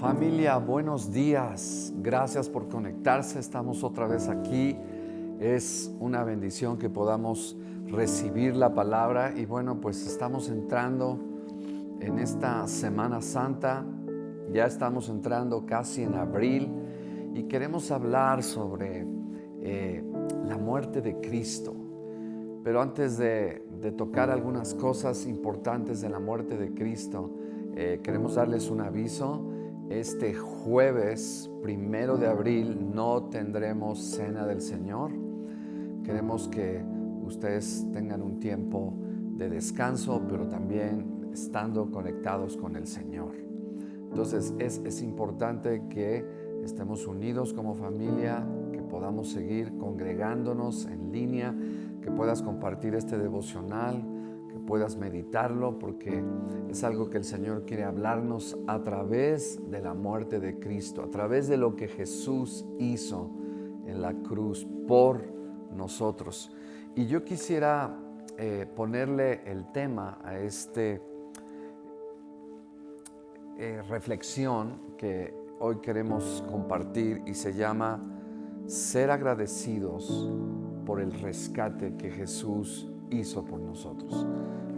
Familia, buenos días. Gracias por conectarse. Estamos otra vez aquí. Es una bendición que podamos recibir la palabra. Y bueno, pues estamos entrando en esta Semana Santa. Ya estamos entrando casi en abril y queremos hablar sobre la muerte de Cristo. Pero antes de tocar algunas cosas importantes de la muerte de Cristo, queremos darles un aviso. Este jueves 1 de abril no tendremos Cena del Señor. Queremos que ustedes tengan un tiempo de descanso, pero también estando conectados con el Señor. Entonces es importante que estemos unidos como familia, que podamos seguir congregándonos en línea, que puedas compartir este devocional, que puedas meditarlo, porque es algo que el Señor quiere hablarnos a través de la muerte de Cristo, a través de lo que Jesús hizo en la cruz por nosotros. Y yo quisiera ponerle el tema a este reflexión que hoy queremos compartir y se llama ser agradecidos por el rescate que Jesús hizo por nosotros.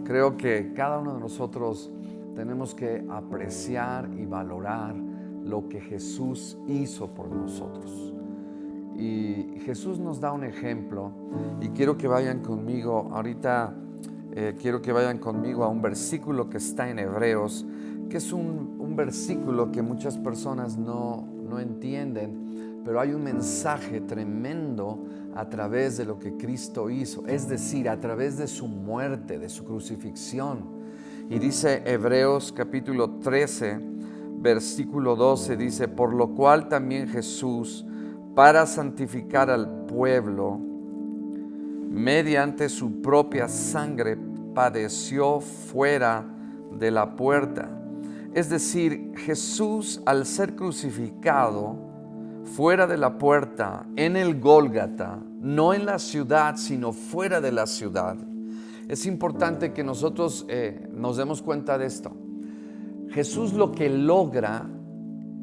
Creo que cada uno de nosotros tenemos que apreciar y valorar lo que Jesús hizo por nosotros. Y Jesús nos da un ejemplo y quiero que vayan conmigo ahorita, quiero que vayan conmigo a un versículo que está en Hebreos, que es un versículo que muchas personas no entienden, pero hay un mensaje tremendo a través de lo que Cristo hizo, es decir, a través de su muerte, de su crucifixión. Y dice Hebreos capítulo 13, versículo 12, dice: por lo cual también Jesús, para santificar al pueblo, mediante su propia sangre, padeció fuera de la puerta. Es decir, Jesús, al ser crucificado fuera de la puerta, en el Gólgata, no en la ciudad, sino fuera de la ciudad. Es importante que nosotros nos demos cuenta de esto. Jesús lo que logra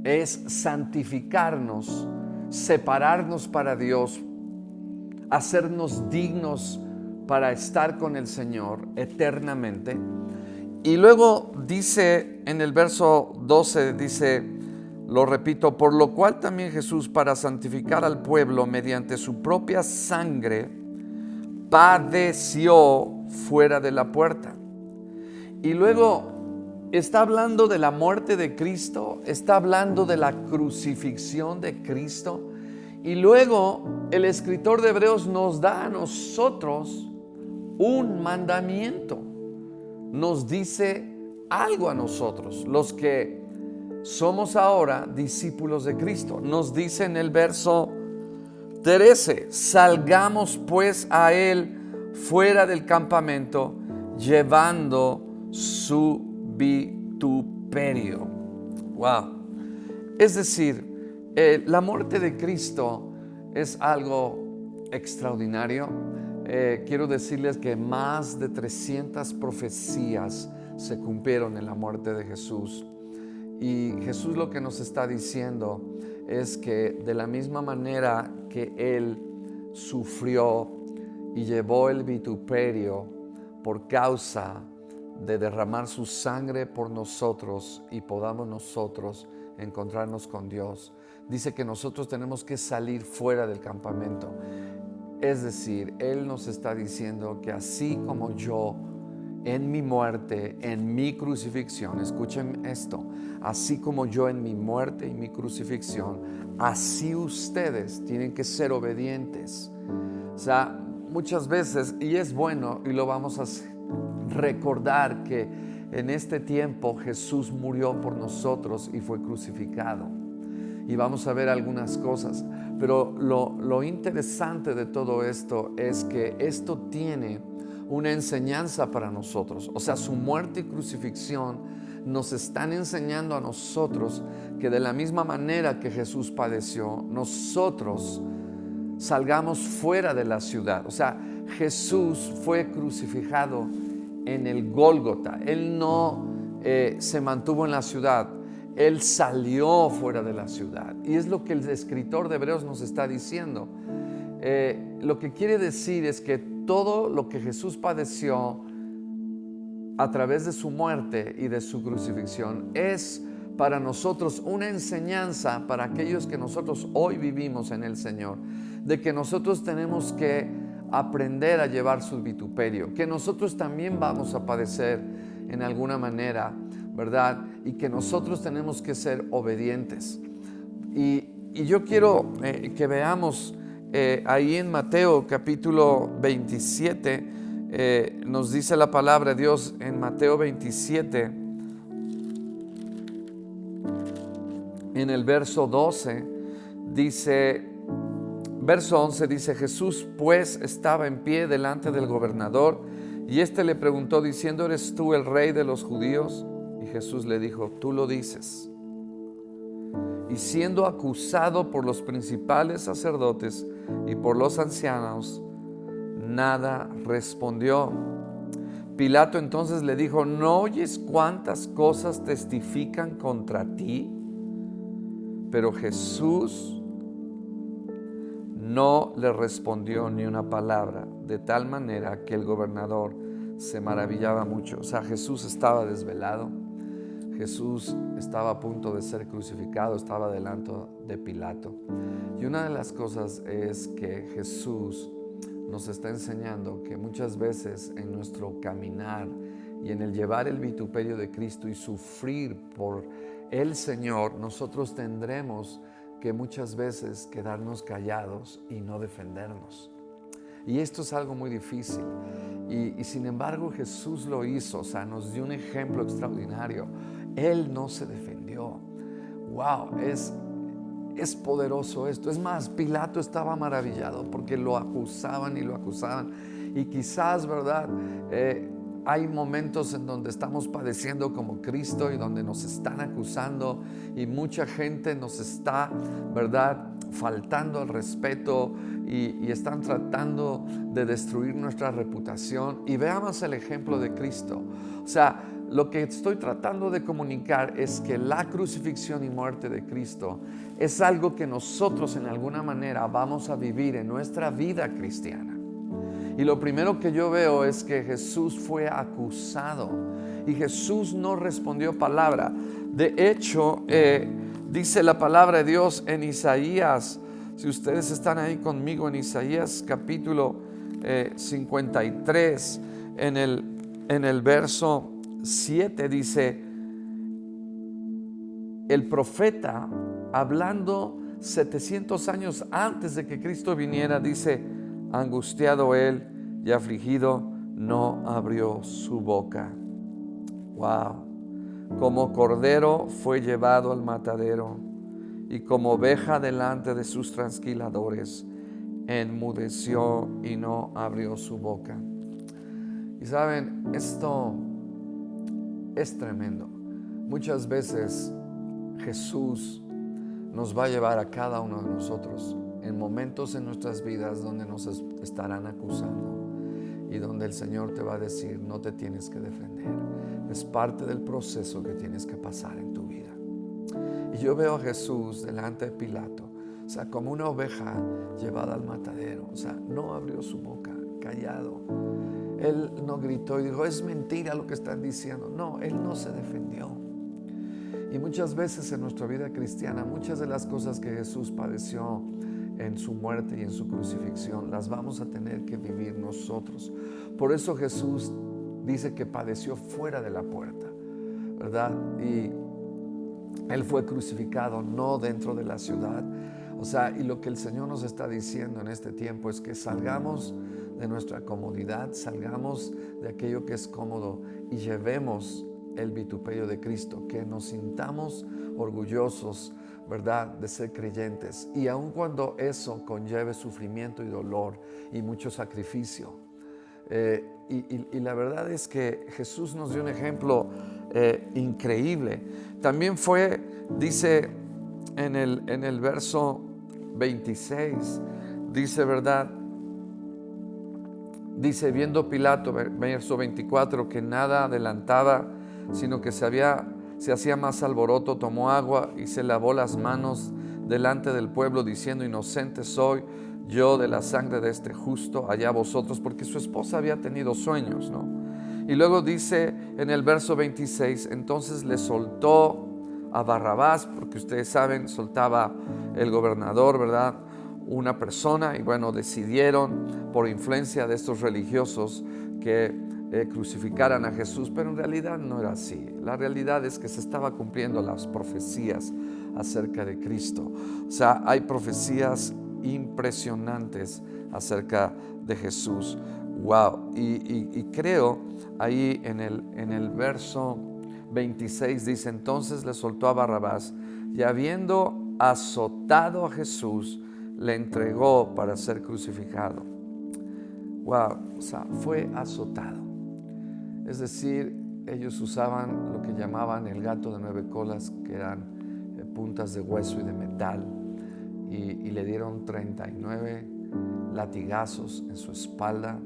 es santificarnos, separarnos para Dios, hacernos dignos para estar con el Señor eternamente. Y luego dice en el verso 12, dice, lo repito, por lo cual también Jesús, para santificar al pueblo mediante su propia sangre, padeció fuera de la puerta. Y luego está hablando de la muerte de Cristo, está hablando de la crucifixión de Cristo. Y luego el escritor de Hebreos nos da a nosotros un mandamiento. Nos dice algo a nosotros, los que somos ahora discípulos de Cristo. Nos dice en el verso 13, salgamos pues a Él fuera del campamento, llevando su vituperio. Wow. Es decir, la muerte de Cristo es algo extraordinario. Quiero decirles que más de 300 profecías se cumplieron en la muerte de Jesús. Y Jesús lo que nos está diciendo es que de la misma manera que Él sufrió y llevó el vituperio por causa de derramar su sangre por nosotros y podamos nosotros encontrarnos con Dios, dice que nosotros tenemos que salir fuera del campamento. Es decir, Él nos está diciendo que así como yo en mi muerte, en mi crucifixión, escuchen esto, así como yo en mi muerte y mi crucifixión, así ustedes tienen que ser obedientes. O sea, muchas veces, y es bueno, y lo vamos a recordar, que en este tiempo Jesús murió por nosotros y fue crucificado. Y vamos a ver algunas cosas, pero lo interesante de todo esto es que esto tiene una enseñanza para nosotros. O sea, su muerte y crucifixión nos están enseñando a nosotros que de la misma manera que Jesús padeció, nosotros salgamos fuera de la ciudad. O sea, Jesús fue crucificado en el Gólgota. Él no se mantuvo en la ciudad. Él salió fuera de la ciudad. Y es lo que el escritor de Hebreos nos está diciendo. Lo que quiere decir es que todo lo que Jesús padeció a través de su muerte y de su crucifixión es para nosotros una enseñanza para aquellos que nosotros hoy vivimos en el Señor, de que nosotros tenemos que aprender a llevar su vituperio, que nosotros también vamos a padecer en alguna manera, ¿verdad? Y que nosotros tenemos que ser obedientes. Y yo quiero que veamos ahí en Mateo capítulo 27, nos dice la palabra de Dios en Mateo 27, en el verso 12, dice, verso 11 dice, Jesús pues estaba en pie delante del gobernador y éste le preguntó diciendo, ¿eres tú el rey de los judíos? Y Jesús le dijo, tú lo dices. Y siendo acusado por los principales sacerdotes y por los ancianos, nada respondió. Pilato entonces le dijo, ¿no oyes cuántas cosas testifican contra ti? Pero Jesús no le respondió ni una palabra, de tal manera que el gobernador se maravillaba mucho. O sea, Jesús estaba desvelado. Jesús estaba a punto de ser crucificado, estaba delante de Pilato. Y una de las cosas es que Jesús nos está enseñando que muchas veces en nuestro caminar y en el llevar el vituperio de Cristo y sufrir por el Señor, nosotros tendremos que muchas veces quedarnos callados y no defendernos. Y esto es algo muy difícil. Y sin embargo Jesús lo hizo, o sea, nos dio un ejemplo extraordinario. Él no se defendió. Wow, es poderoso esto. Es más, Pilato estaba maravillado porque lo acusaban y lo acusaban. Y quizás, ¿verdad? Hay momentos en donde estamos padeciendo como Cristo y donde nos están acusando y mucha gente nos está, ¿verdad?, faltando al respeto y están tratando de destruir nuestra reputación. Y veamos el ejemplo de Cristo. O sea, lo que estoy tratando de comunicar es que la crucifixión y muerte de Cristo es algo que nosotros en alguna manera vamos a vivir en nuestra vida cristiana. Y lo primero que yo veo es que Jesús fue acusado y Jesús no respondió palabra. De hecho, dice la palabra de Dios en Isaías, si ustedes están ahí conmigo en Isaías capítulo 53, en el verso 7 dice, el profeta hablando 700 años antes de que Cristo viniera, dice, angustiado él y afligido, no abrió su boca. Wow. Como cordero fue llevado al matadero y como oveja delante de sus trasquiladores, enmudeció y no abrió su boca. Y saben, esto es tremendo. Muchas veces Jesús nos va a llevar a cada uno de nosotros en momentos en nuestras vidas donde nos estarán acusando y donde el Señor te va a decir, no te tienes que defender. Es parte del proceso que tienes que pasar en tu vida. Y yo veo a Jesús delante de Pilato, o sea, como una oveja llevada al matadero. O sea, no abrió su boca, callado. Él no gritó y dijo, es mentira lo que están diciendo. No, Él no se defendió. Y muchas veces en nuestra vida cristiana, muchas de las cosas que Jesús padeció en su muerte y en su crucifixión, las vamos a tener que vivir nosotros. Por eso Jesús dice que padeció fuera de la puerta, ¿verdad? Y Él fue crucificado, no dentro de la ciudad. O sea, y lo que el Señor nos está diciendo en este tiempo es que salgamos de nuestra comodidad, salgamos de aquello que es cómodo y llevemos el vituperio de Cristo, que nos sintamos orgullosos, ¿verdad?, de ser creyentes, y aun cuando eso conlleve sufrimiento y dolor y mucho sacrificio. Y la verdad es que Jesús nos dio un ejemplo increíble. También dice en el verso 26, dice, ¿verdad? Dice, viendo Pilato, verso 24, que nada adelantaba, sino que se había se hacía más alboroto, tomó agua y se lavó las manos delante del pueblo, diciendo: inocente soy yo de la sangre de este justo, allá vosotros, porque su esposa había tenido sueños, ¿no? Y luego dice en el verso 26, entonces le soltó a Barrabás, porque ustedes saben, soltaba el gobernador, ¿verdad?, una persona, y bueno, decidieron por influencia de estos religiosos que crucificaran a Jesús, pero en realidad no era así. La realidad es que se estaba cumpliendo las profecías acerca de Cristo. O sea, hay profecías impresionantes acerca de Jesús. Wow. Y creo ahí en el verso 26 dice: entonces le soltó a Barrabás, y habiendo azotado a Jesús, le entregó para ser crucificado. Wow, o sea, fue azotado. Es decir, ellos usaban lo que llamaban el gato de 9 colas, que eran puntas de hueso y de metal, y le dieron 39 latigazos en su espalda,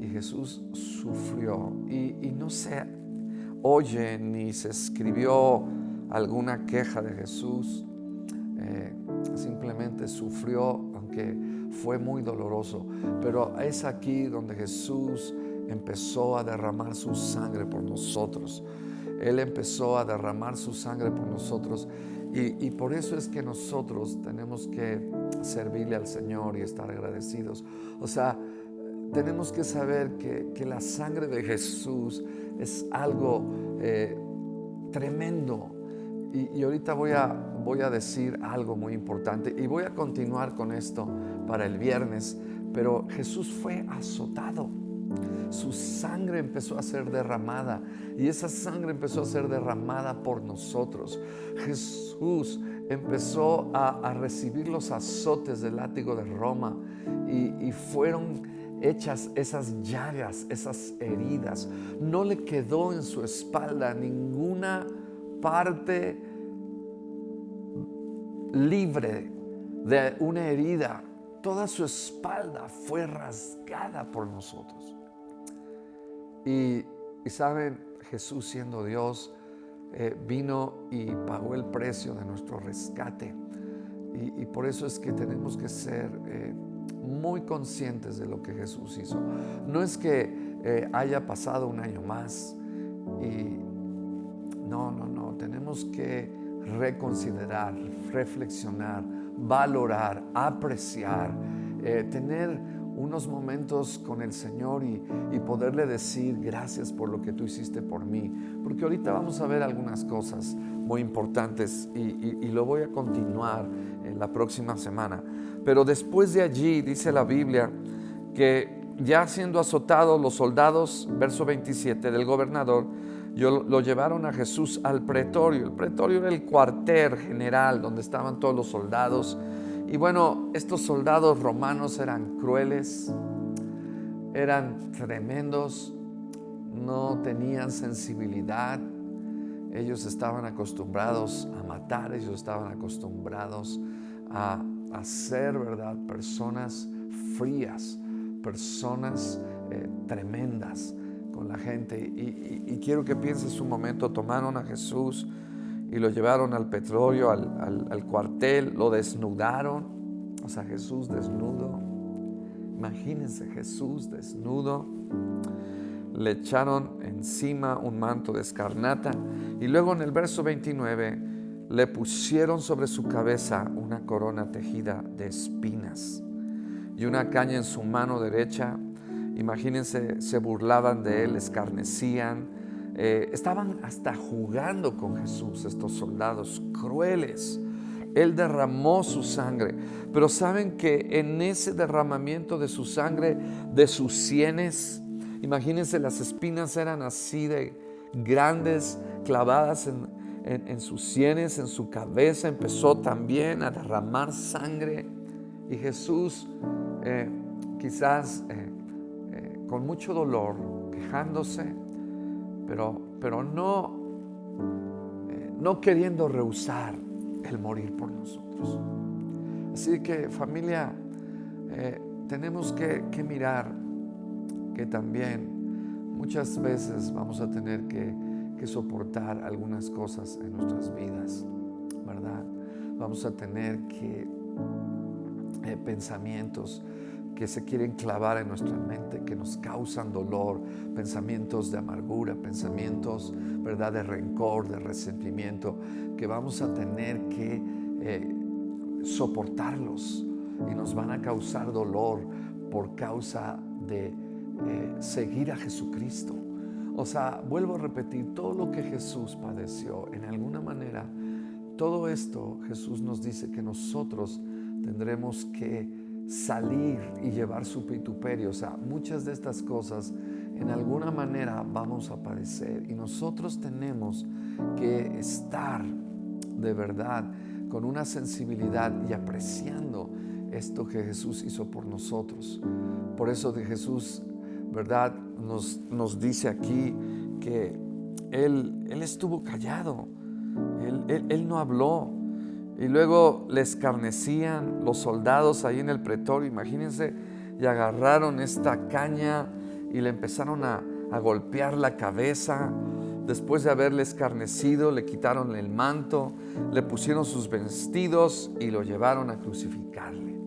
y Jesús sufrió. Y no se oye ni se escribió alguna queja de Jesús. Simplemente sufrió, aunque fue muy doloroso. Pero es aquí donde Jesús empezó a derramar su sangre por nosotros. Él empezó a derramar su sangre por nosotros, y por eso es que nosotros tenemos que servirle al Señor y estar agradecidos. O sea, tenemos que saber que la sangre de Jesús es algo tremendo. Y ahorita voy a decir algo muy importante, y voy a continuar con esto para el viernes. Pero Jesús fue azotado, su sangre empezó a ser derramada, y esa sangre empezó a ser derramada por nosotros. Jesús empezó a recibir los azotes del látigo de Roma, y fueron hechas esas llagas, esas heridas. No le quedó en su espalda ninguna parte libre de una herida. Toda su espalda fue rasgada por nosotros. Y saben, Jesús, siendo Dios, vino y pagó el precio de nuestro rescate. Y por eso es que tenemos que ser muy conscientes de lo que Jesús hizo. No es que haya pasado un año más y no. Tenemos que reconsiderar, reflexionar, valorar, apreciar, tener unos momentos con el Señor y poderle decir: gracias por lo que tú hiciste por mí. Porque ahorita vamos a ver algunas cosas muy importantes, y lo voy a continuar en la próxima semana. Pero después de allí dice la Biblia que, ya siendo azotados los soldados, verso 27, del gobernador, lo llevaron a Jesús al pretorio. El pretorio era el cuartel general donde estaban todos los soldados. Y bueno, estos soldados romanos eran crueles, eran tremendos, no tenían sensibilidad. Ellos estaban acostumbrados a matar, ellos estaban acostumbrados a ser, ¿verdad?, personas frías, personas tremendas con la gente. Y quiero que pienses un momento: tomaron a Jesús y lo llevaron al pretorio, al cuartel, lo desnudaron. O sea, Jesús desnudo. Imagínense, Jesús desnudo. Le echaron encima un manto de escarlata, y luego en el verso 29 le pusieron sobre su cabeza una corona tejida de espinas y una caña en su mano derecha. Imagínense, se burlaban de él, escarnecían, estaban hasta jugando con Jesús, estos soldados crueles. Él derramó su sangre, pero saben que en ese derramamiento de su sangre, de sus sienes, imagínense, las espinas eran así de grandes, clavadas en sus sienes, en su cabeza. Empezó también a derramar sangre, y Jesús quizás con mucho dolor, quejándose, pero no queriendo rehusar el morir por nosotros. Así que, familia, tenemos que mirar que también muchas veces vamos a tener que que soportar algunas cosas en nuestras vidas, ¿verdad? Vamos a tener que pensamientos que se quieren clavar en nuestra mente, que nos causan dolor, pensamientos de amargura, pensamientos, ¿verdad?, de rencor, de resentimiento, que vamos a tener que soportarlos y nos van a causar dolor por causa de seguir a Jesucristo. O sea, vuelvo a repetir, todo lo que Jesús padeció, en alguna manera, todo esto Jesús nos dice que nosotros tendremos que salir y llevar su vituperio. O sea, muchas de estas cosas en alguna manera vamos a padecer y nosotros tenemos que estar de verdad con una sensibilidad y apreciando esto que Jesús hizo por nosotros. Por eso de Jesús, ¿verdad?, nos dice aquí que Él estuvo callado, Él no habló. Y luego le escarnecían los soldados ahí en el pretorio, imagínense, y agarraron esta caña y le empezaron a golpear la cabeza. Después de haberle escarnecido, le quitaron el manto, le pusieron sus vestidos y lo llevaron a crucificarle.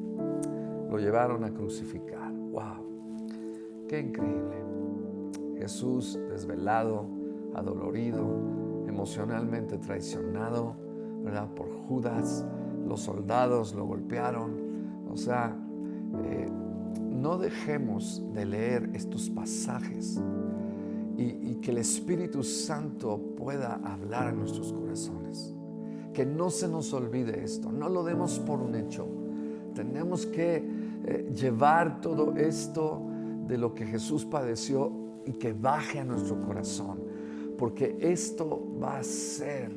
Lo llevaron a crucificar. ¡Wow! ¡Qué increíble! Jesús desvelado, adolorido, emocionalmente traicionado, ¿verdad?, por Judas. Los soldados lo golpearon. O sea, no dejemos de leer estos pasajes y que el Espíritu Santo pueda hablar a nuestros corazones. Que no se nos olvide esto, no lo demos por un hecho. Tenemos que llevar todo esto de lo que Jesús padeció y que baje a nuestro corazón, porque esto va a ser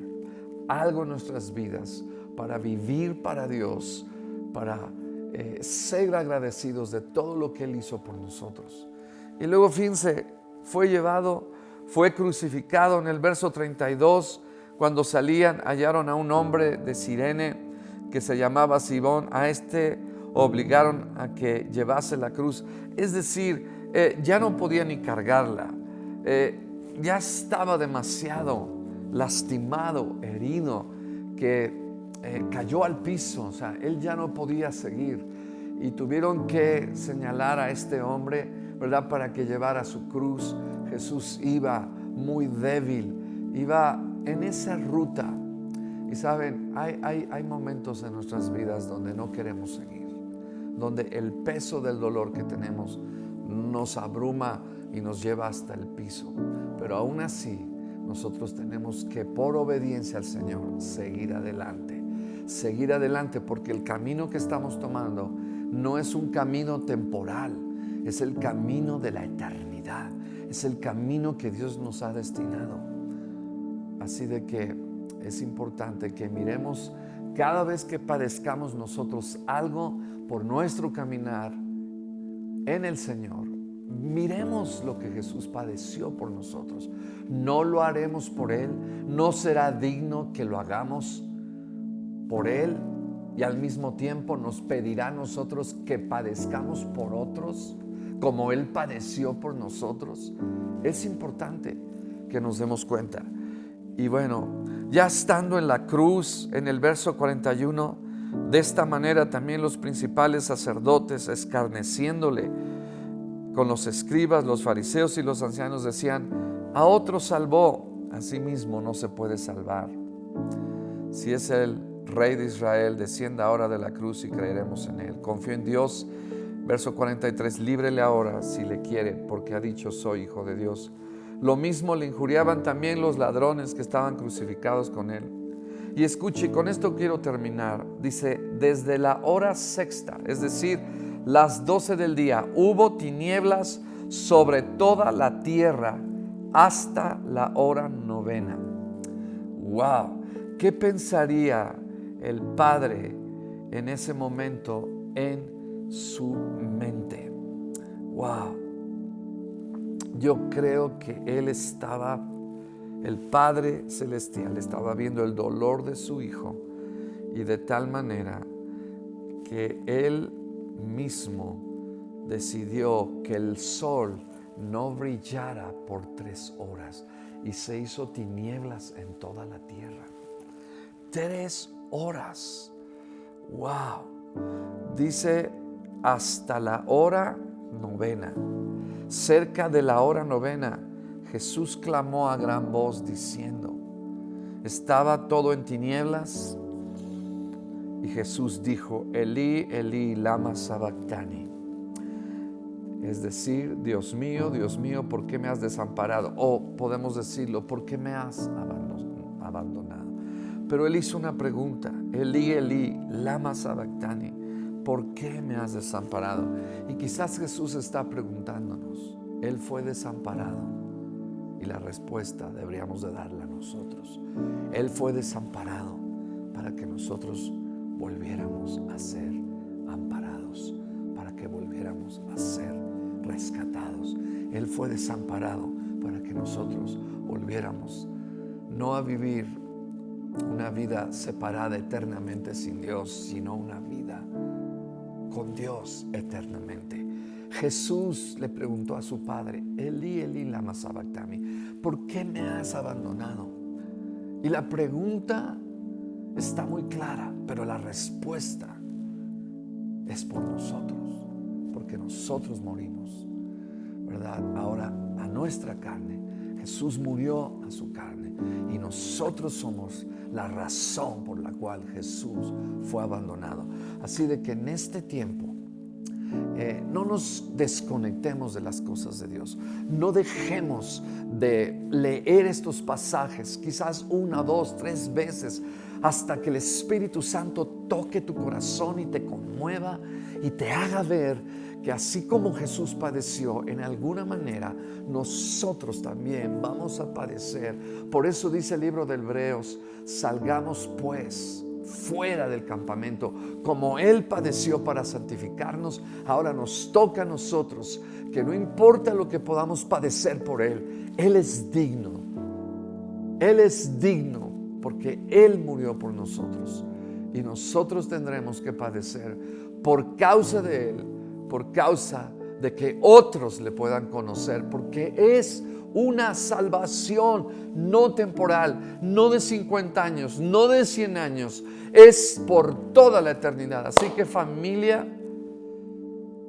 algo en nuestras vidas para vivir para Dios, para ser agradecidos de todo lo que Él hizo por nosotros. Y luego, fíjense, fue llevado, fue crucificado. En el verso 32, cuando salían, hallaron a un hombre de Cirene que se llamaba Simón. A este obligaron a que llevase la cruz. Es decir, ya no podía ni cargarla. Ya estaba demasiado lastimado, herido, que cayó al piso. O sea, él ya no podía seguir y tuvieron que señalar a este hombre, ¿verdad?, para que llevara su cruz. Jesús iba muy débil, iba en esa ruta. Y saben, hay momentos en nuestras vidas donde no queremos seguir, donde el peso del dolor que tenemos nos abruma y nos lleva hasta el piso. Pero aún así, nosotros tenemos que, por obediencia al Señor, seguir adelante, porque el camino que estamos tomando no es un camino temporal, es el camino de la eternidad, es el camino que Dios nos ha destinado. Así de que es importante que miremos cada vez que padezcamos nosotros algo por nuestro caminar en el Señor. Miremos lo que Jesús padeció por nosotros. No lo haremos por Él, no será digno que lo hagamos por Él, y al mismo tiempo nos pedirá a nosotros que padezcamos por otros como Él padeció por nosotros. Es importante que nos demos cuenta. Y bueno, ya estando en la cruz, en el verso 41, de esta manera también los principales sacerdotes, escarneciéndole con los escribas, los fariseos y los ancianos, decían: a otro salvó, a sí mismo no se puede salvar. Si es el Rey de Israel, descienda ahora de la cruz y creeremos en Él. Confío en Dios. Verso 43, líbrele ahora si le quiere, porque ha dicho: soy hijo de Dios. Lo mismo le injuriaban también los ladrones que estaban crucificados con Él. Y escuche, con esto quiero terminar. Dice: desde la hora sexta, es decir, las 12 del día, hubo tinieblas sobre toda la tierra hasta la hora novena. ¡Wow! ¿Qué pensaría el Padre en ese momento en su mente? ¡Wow! Yo creo que Él estaba, el Padre Celestial estaba viendo el dolor de su Hijo, y de tal manera que Él mismo decidió que el sol no brillara por 3 horas. y se hizo tinieblas en toda la tierra. 3 horas. Wow. Dice hasta la hora 9. Cerca de la hora 9, Jesús clamó a gran voz diciendo, estaba todo en tinieblas, y Jesús dijo, Elí, Elí, lama sabactani. Es decir, Dios mío, ¿por qué me has desamparado? O podemos decirlo, ¿por qué me has abandonado? Pero él hizo una pregunta, Elí, Elí, lama sabactani, ¿por qué me has desamparado? Y quizás Jesús está preguntándonos, Él fue desamparado, y la respuesta deberíamos de darla a nosotros. Él fue desamparado para que nosotros volviéramos a ser amparados, para que volviéramos a ser rescatados. Él fue desamparado para que nosotros volviéramos no a vivir una vida separada eternamente sin Dios, sino una vida con Dios eternamente. Jesús le preguntó a su padre, Elí, Elí, lama sabactani, ¿por qué me has abandonado? Y la pregunta está muy clara, pero la respuesta es por nosotros, porque nosotros morimos, ¿verdad? Ahora a nuestra carne, Jesús murió a su carne, y nosotros somos la razón por la cual Jesús fue abandonado. Así de que en este tiempo no nos desconectemos de las cosas de Dios. No dejemos de leer estos pasajes, quizás 1, 2, 3 veces, hasta que el Espíritu Santo toque tu corazón y te conmueva y te haga ver que así como Jesús padeció, en alguna manera nosotros también vamos a padecer. Por eso dice el libro de Hebreos, salgamos pues fuera del campamento, como Él padeció para santificarnos. Ahora nos toca a nosotros, que no importa lo que podamos padecer por Él, Él es digno. Él es digno porque Él murió por nosotros, y nosotros tendremos que padecer por causa de Él, por causa de que otros le puedan conocer, porque es una salvación no temporal, no de 50 años, no de 100 años, es por toda la eternidad. Así que, familia,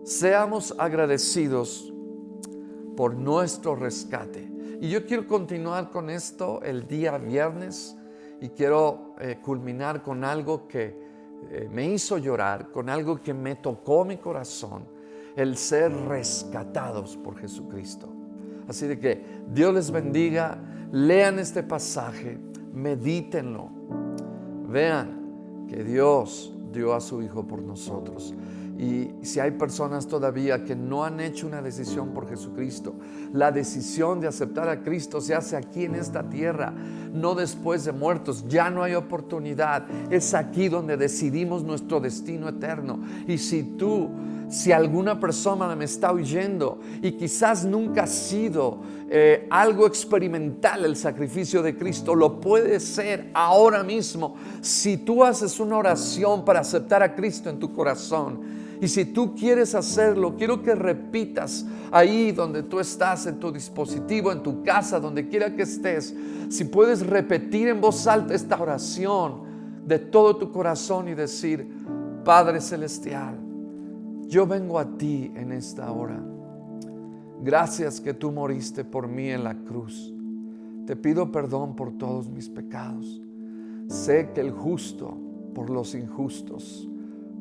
seamos agradecidos por nuestro rescate. Y yo quiero continuar con esto el día viernes, y quiero culminar con algo que me hizo llorar, con algo que me tocó mi corazón, el ser rescatados por Jesucristo. Así de que Dios les bendiga, lean este pasaje, medítenlo, vean que Dios dio a su Hijo por nosotros. Y si hay personas todavía que no han hecho una decisión por Jesucristo, la decisión de aceptar a Cristo se hace aquí en esta tierra, no después de muertos. Ya no hay oportunidad, es aquí donde decidimos nuestro destino eterno. Y si alguna persona me está oyendo y quizás nunca ha sido algo experimental el sacrificio de Cristo, lo puede ser ahora mismo si tú haces una oración para aceptar a Cristo en tu corazón. Y si tú quieres hacerlo, quiero que repitas ahí donde tú estás, en tu dispositivo, en tu casa, donde quiera que estés. Si puedes repetir en voz alta esta oración de todo tu corazón y decir: Padre Celestial, yo vengo a ti en esta hora. Gracias que tú moriste por mí en la cruz. Te pido perdón por todos mis pecados. Sé que el justo por los injustos,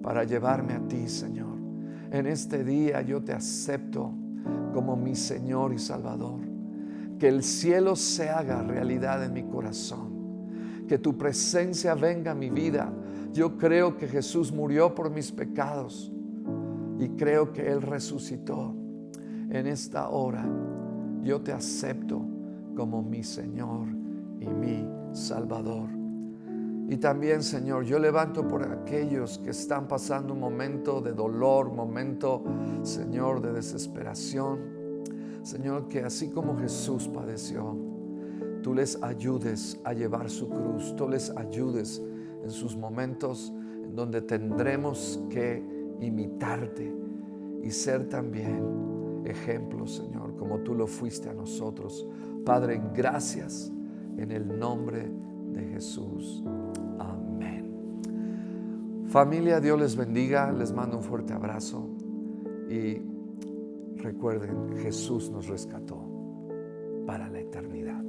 para llevarme a ti, Señor. En este día yo te acepto como mi Señor y Salvador. Que el cielo se haga realidad en mi corazón. Que tu presencia venga a mi vida. Yo creo que Jesús murió por mis pecados y creo que Él resucitó. En esta hora yo te acepto como mi Señor y mi Salvador. Y también, Señor, yo levanto por aquellos que están pasando un momento de dolor, momento, Señor, de desesperación. Señor, que así como Jesús padeció, tú les ayudes a llevar su cruz, tú les ayudes en sus momentos en donde tendremos que imitarte y ser también ejemplo, Señor, como tú lo fuiste a nosotros. Padre, gracias en el nombre de Jesús. Amén. Familia, Dios les bendiga. Les mando un fuerte abrazo. Y recuerden, Jesús nos rescató para la eternidad.